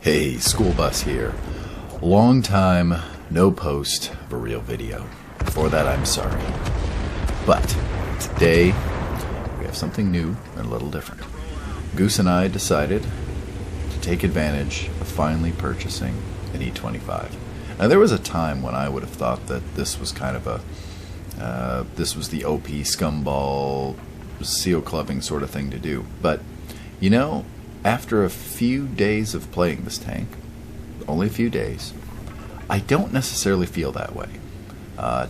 Hey, school bus here. Long time no post of a real video. For that I'm sorry. But today we have something new and a little different. Goose and I decided to take advantage of finally purchasing an E-25. Now there was a time when I would have thought that this was kind of this was the OP scumball seal clubbing sort of thing to do. But you know, after a few days of playing this tank, only a few days, I don't necessarily feel that way.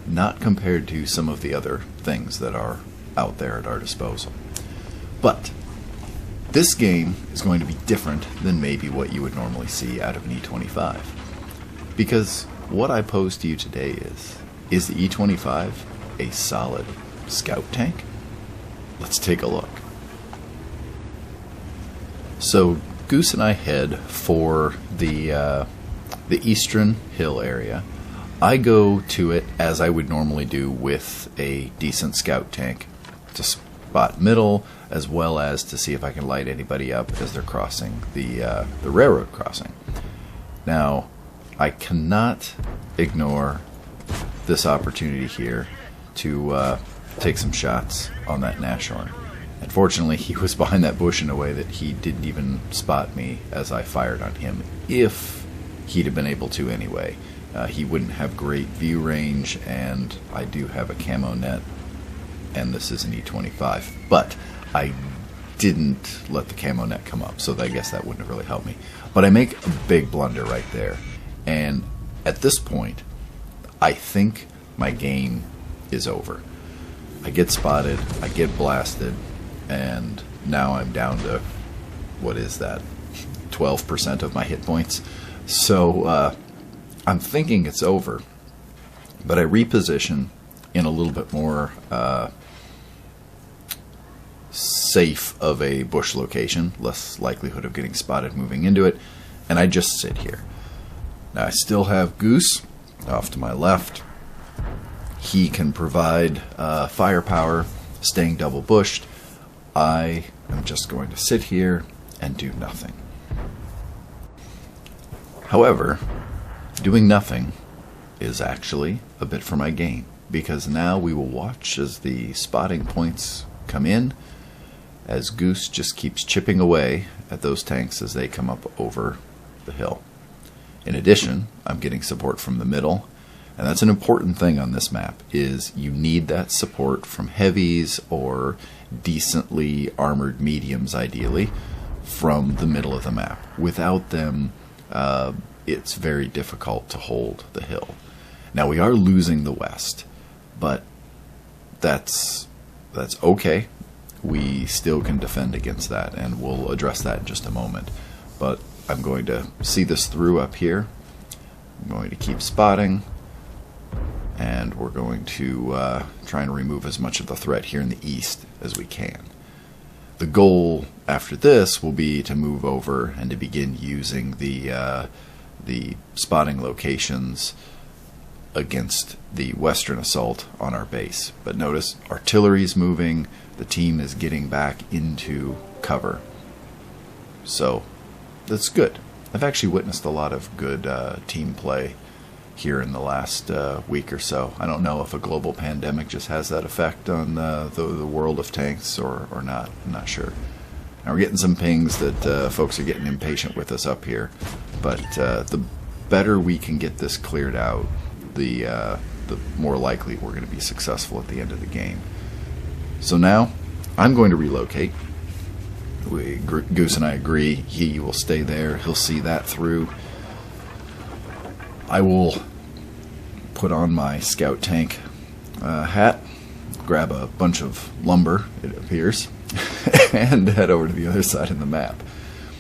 Not compared to some of the other things that are out there at our disposal. But this game is going to be different than maybe what you would normally see out of an E-25. Because what I pose to you today is the E-25 a solid scout tank? Let's take a look. So Goose and I head for the eastern hill area. I go to it as I would normally do with a decent scout tank, to spot middle as well as to see if I can light anybody up as they're crossing the railroad crossing. Now I cannot ignore this opportunity here to take some shots on that Nashorn. Unfortunately, he was behind that bush in a way that he didn't even spot me as I fired on him. If he'd have been able to anyway, he wouldn't have great view range, and I do have a camo net, and this is an E-25. But I didn't let the camo net come up, so I guess that wouldn't have really helped me. But I make a big blunder right there, and at this point, I think my game is over. I get spotted, I get blasted, and now I'm down to, what is that, 12% of my hit points. So I'm thinking it's over, but I reposition in a little bit more safe of a bush location, less likelihood of getting spotted moving into it, and I just sit here. Now I still have Goose off to my left. He can provide firepower, staying double bushed. I am just going to sit here and do nothing. However, doing nothing is actually a bit for my gain, because now we will watch as the spotting points come in, as Goose just keeps chipping away at those tanks as they come up over the hill. In addition, I'm getting support from the middle, and that's an important thing on this map, is you need that support from heavies or decently armored mediums, ideally, from the middle of the map. Without them, it's very difficult to hold the hill. Now we are losing the west, but that's okay. We still can defend against that, and we'll address that in just a moment. But I'm going to see this through up here. I'm going to keep spotting, and we're going to try and remove as much of the threat here in the east as we can. The goal after this will be to move over and to begin using the spotting locations against the western assault on our base. But notice, artillery's moving, the team is getting back into cover. So that's good. I've actually witnessed a lot of good team play here in the last week or so. I don't know if a global pandemic just has that effect on the world of tanks or not. I'm not sure. Now we're getting some pings that folks are getting impatient with us up here, but the better we can get this cleared out, the more likely we're going to be successful at the end of the game. So now I'm going to relocate. Goose and I agree. He will stay there. He'll see that through. I will put on my scout tank hat, grab a bunch of lumber, it appears, and head over to the other side of the map.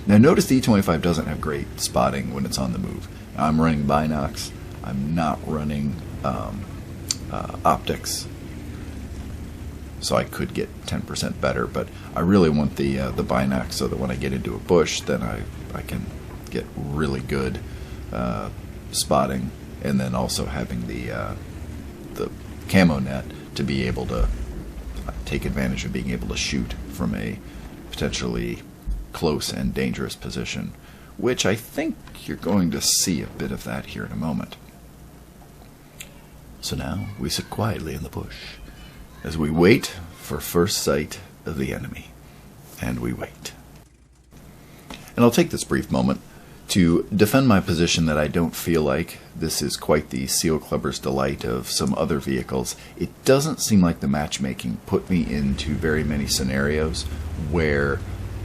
Now notice the E-25 doesn't have great spotting when it's on the move. I'm running binocs. I'm not running optics, so I could get 10% better, but I really want the binocs so that when I get into a bush, then I can get really good spotting, and then also having the camo net to be able to take advantage of being able to shoot from a potentially close and dangerous position which I think you're going to see a bit of that here in a moment. So now we sit quietly in the bush as we wait for first sight of the enemy. And we wait. And I'll take this brief moment to defend my position that I don't feel like this is quite the Seal Clubber's delight of some other vehicles. It doesn't seem like the matchmaking put me into very many scenarios where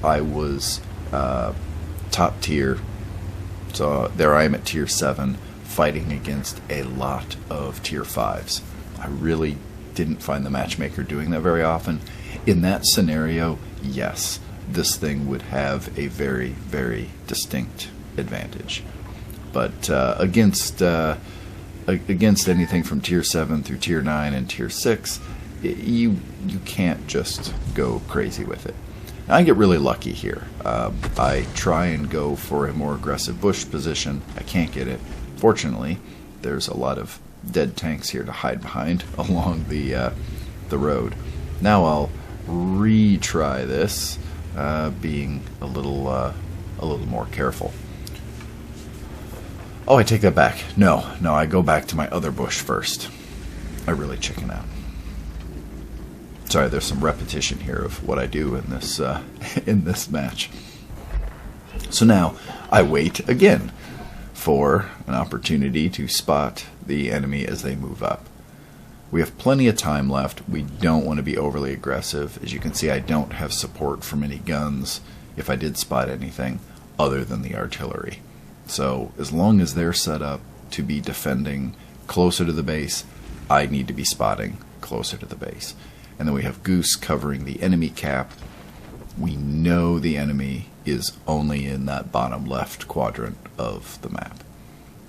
I was top tier. So there I am at tier 7 fighting against a lot of tier 5s. I really didn't find the matchmaker doing that very often. In that scenario, yes, this thing would have a very, very distinct advantage. But against anything from tier 7 through tier 9 and tier 6, you can't just go crazy with it. I get really lucky here. I try and go for a more aggressive bush position. I can't get it. Fortunately, there's a lot of dead tanks here to hide behind along the road. Now I'll retry this, being a little more careful. Oh, I take that back. No, I go back to my other bush first. I really chicken out. Sorry, there's some repetition here of what I do in this in this match. So now I wait again for an opportunity to spot the enemy as they move up. We have plenty of time left. We don't want to be overly aggressive. As you can see, I don't have support from any guns if I did spot anything other than the artillery. So as long as they're set up to be defending closer to the base, I need to be spotting closer to the base. And then we have Goose covering the enemy cap. We know the enemy is only in that bottom left quadrant of the map.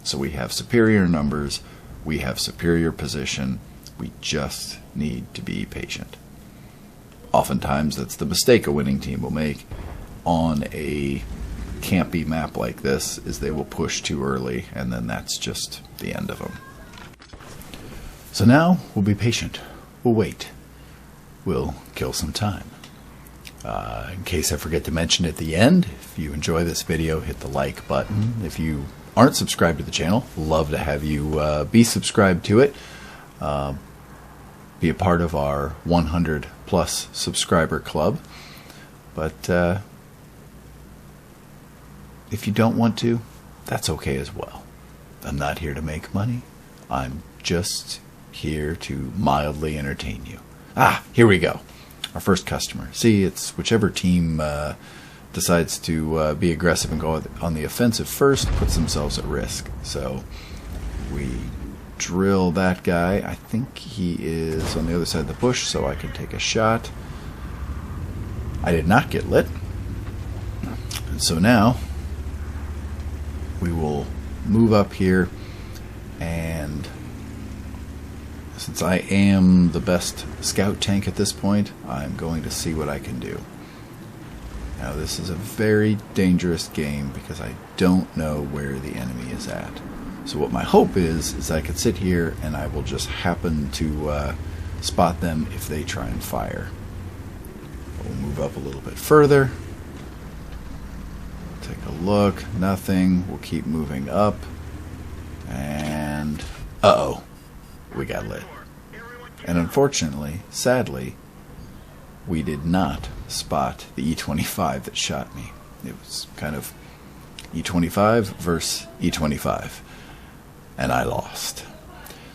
So we have superior numbers, we have superior position, we just need to be patient. Oftentimes that's the mistake a winning team will make on a campy map like this, is they will push too early, and then that's just the end of them. So now we'll be patient. We'll wait. We'll kill some time. In case I forget to mention at the end, if you enjoy this video, hit the like button. If you aren't subscribed to the channel, love to have you be subscribed to it. Be a part of our 100 plus subscriber club. But if you don't want to, that's okay as well. I'm not here to make money. I'm just here to mildly entertain you. Ah, here we go. Our first customer. See, it's whichever team decides to be aggressive and go on the offensive first puts themselves at risk. So we drill that guy. I think he is on the other side of the bush, so I can take a shot. I did not get lit. And so now we will move up here, and since I am the best scout tank at this point, I'm going to see what I can do. Now this is a very dangerous game because I don't know where the enemy is at. So what my hope is I could sit here and I will just happen to spot them if they try and fire. We'll move up a little bit further. Take a look. Nothing. We'll keep moving up. And uh-oh. We got lit. And unfortunately, sadly, we did not spot the E-25 that shot me. It was kind of E-25 versus E-25. And I lost.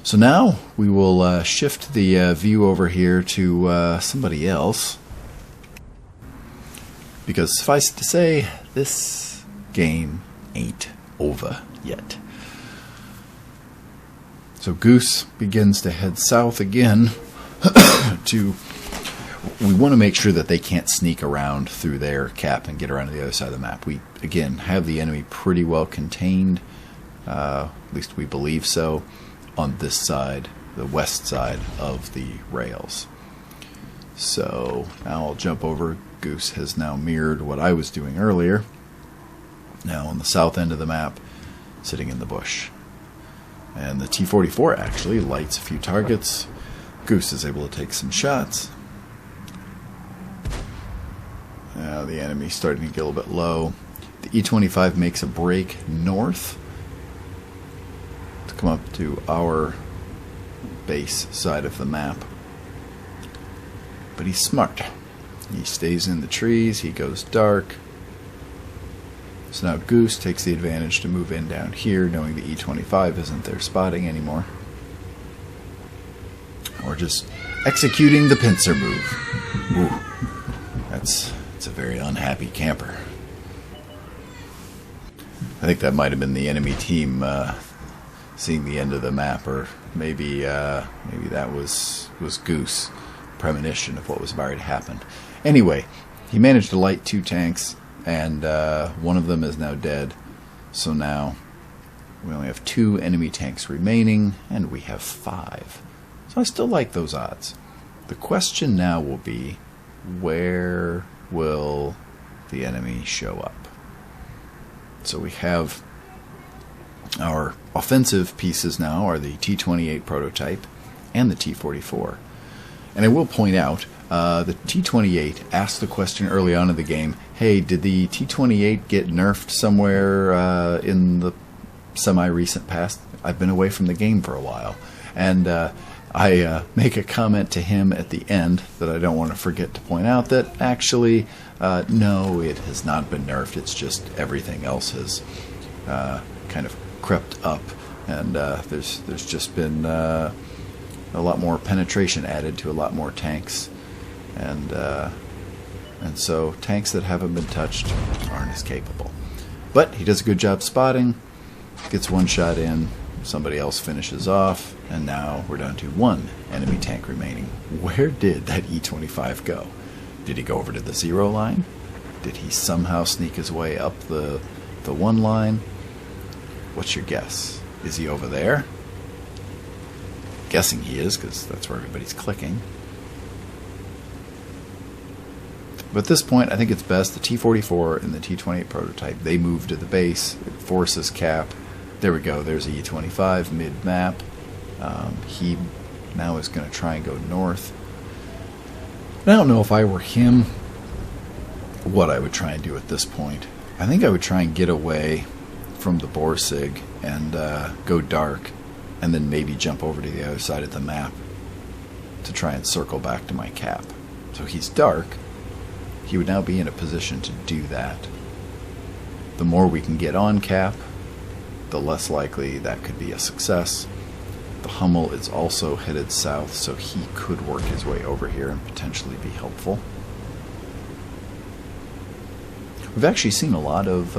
So now we will shift the view over here to somebody else. Because suffice it to say, this game ain't over yet. So Goose begins to head south again we want to make sure that they can't sneak around through their cap and get around to the other side of the map. We, again, have the enemy pretty well contained, at least we believe so, on this side, the west side of the rails. So now I'll jump over. Goose has now mirrored what I was doing earlier. Now on the south end of the map, sitting in the bush. And the T-44 actually lights a few targets. Goose is able to take some shots. Now the enemy's starting to get a little bit low. The E-25 makes a break north to come up to our base side of the map. But he's smart. He stays in the trees, he goes dark. So now Goose takes the advantage to move in down here, knowing the E-25 isn't there spotting anymore. Or just executing the pincer move. Ooh, that's a very unhappy camper. I think that might have been the enemy team seeing the end of the map, or maybe that was Goose, premonition of what was about to happen. Anyway, he managed to light 2 tanks, and one of them is now dead. So now we only have 2 enemy tanks remaining, and we have 5. So I still like those odds. The question now will be, where will the enemy show up? So we have our offensive pieces now are the T-28 prototype and the T-44. And I will point out, the T-28 asked the question early on in the game, hey, did the T-28 get nerfed somewhere in the semi-recent past? I've been away from the game for a while. And I make a comment to him at the end that I don't want to forget to point out that actually, no, it has not been nerfed. It's just everything else has kind of crept up, and there's just been a lot more penetration added to a lot more tanks, and so tanks that haven't been touched aren't as capable. But he does a good job spotting, gets one shot in, somebody else finishes off, and now we're down to 1 enemy tank remaining. Where did that E-25 go? Did he go over to the 0 line? Did he somehow sneak his way up the 1 line? What's your guess? Is he over there? Guessing he is, because that's where everybody's clicking. But at this point, I think it's best the T-44 and the T-28 prototype, they move to the base, it forces cap. There we go, there's a E-25 mid-map. He now is going to try and go north. I don't know if I were him, what I would try and do at this point. I think I would try and get away from the Borsig and go dark, and then maybe jump over to the other side of the map to try and circle back to my cap. So he's dark. He would now be in a position to do that. The more we can get on cap, the less likely that could be a success. The Hummel is also headed south, so he could work his way over here and potentially be helpful. We've actually seen a lot of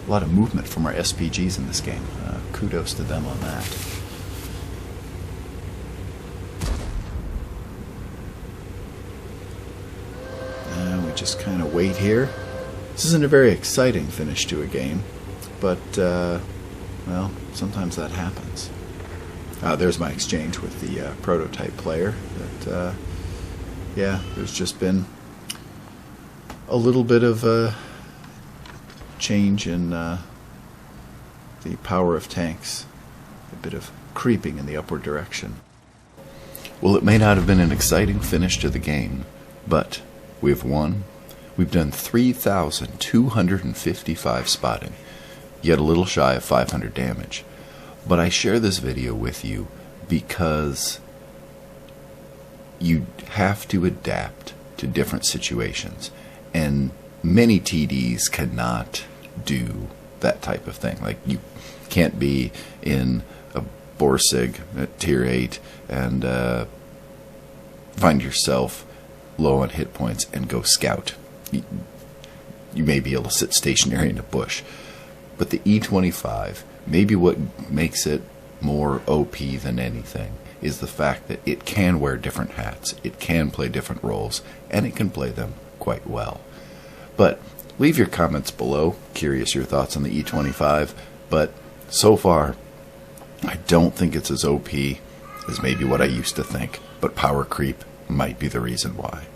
movement from our SPGs in this game. Kudos to them on that. We just kind of wait here. This isn't a very exciting finish to a game, but well, sometimes that happens. There's my exchange with the prototype player. That yeah, there's just been a little bit of a change in the power of tanks, a bit of creeping in the upward direction. Well, it may not have been an exciting finish to the game, but we've won. We've done 3,255 spotting, yet a little shy of 500 damage. But I share this video with you because you have to adapt to different situations, and many TDs cannot do that type of thing. Like, you can't be in a Borsig at tier 8 and find yourself low on hit points and go scout. You may be able to sit stationary in a bush, but the E-25, maybe what makes it more OP than anything is the fact that it can wear different hats, it can play different roles, and it can play them quite well. But leave your comments below. Curious your thoughts on the E-25, but so far I don't think it's as OP as maybe what I used to think, but power creep might be the reason why.